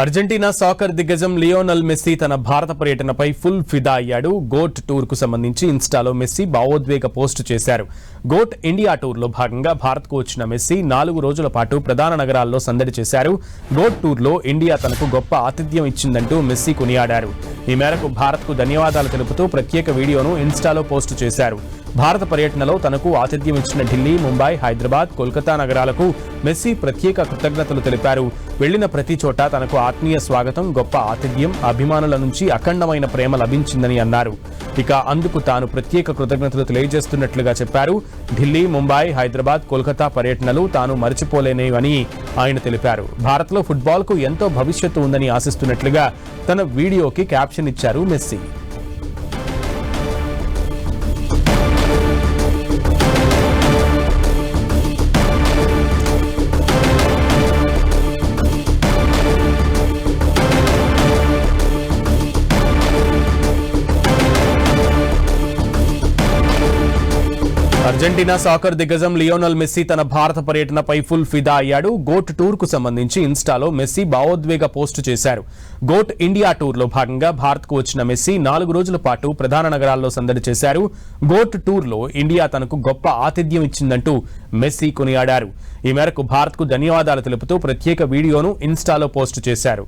Argentina soccer దిగ్గజం Lionel Messi తన భారత పర్యటనపై ఫుల్ ఫిదా అయ్యాడు. గోట్ టూర్ కు సంబంధించి ఇన్స్టాలో మెస్సీ భావోద్వేగ పోస్టు చేశారు. గోట్ ఇండియా టూర్ లో భాగంగా భారత్ కు వచ్చిన మెస్సీ 4 రోజుల పాటు ప్రధాన నగరాల్లో సందడి చేశారు. గోట్ టూర్ లో ఇండియా తనకు గొప్ప ఆతిథ్యం ఇచ్చిందంటూ మెస్సీ కొనియాడారు. ఈ మేరకు భారత్ కు ధన్యవాదాలు తెలుపుతూ ప్రత్యేక వీడియోను ఇన్స్టాలో పోస్టు చేశారు. భారత పర్యటనలో తనకు ఆతిథ్యం ఇచ్చిన ఢిల్లీ, ముంబై, హైదరాబాద్, కోల్కతా నగరాలకు మెస్సీ ప్రత్యేక కృతజ్ఞతలు తెలిపారు. వెళ్లిన ప్రతి చోట తనకు ఆత్మీయ స్వాగతం, గొప్ప ఆతిథ్యం, అభిమానుల నుంచి అఖండమైన ప్రేమ లభించిందని అన్నారు. ఇక అందుకు తాను ప్రత్యేక కృతజ్ఞతలు తెలియజేస్తున్నట్లుగా చెప్పారు. ఢిల్లీ, ముంబై, హైదరాబాద్, కోల్కతా పర్యటనలు తాను మరిచిపోలేనివని ఆయన తెలిపారు. భారత్లో ఫుట్బాల్కు ఎంతో భవిష్యత్తు ఉందని ఆశిస్తున్నట్లుగా తన వీడియోకి క్యాప్షన్ ఇచ్చారు మెస్సీ. అర్జెంటీనా సాకర్ దిగ్గజం లియోనల్ మెస్సీ తన భారత పర్యటనపై ఫుల్ ఫిదా అయ్యాడు. గోట్ టూర్ కు సంబంధించి ఇన్స్టాలో మెస్సీ భావోద్వేగ పోస్టు చేశారు. గోట్ ఇండియా టూర్ లో భాగంగా భారత్ కు వచ్చిన మెస్సీ 4 రోజుల పాటు ప్రధాన నగరాల్లో సందడి చేశారు. గోట్ టూర్ లో ఇండియా తనకు గొప్ప ఆతిథ్యం ఇచ్చిందంటూ మెస్సీ కొనియాడారు. ఈ మేరకు భారత్ కు ధన్యవాదాలు తెలుపుతూ ప్రత్యేక వీడియోను ఇన్స్టాలో పోస్టు చేశారు.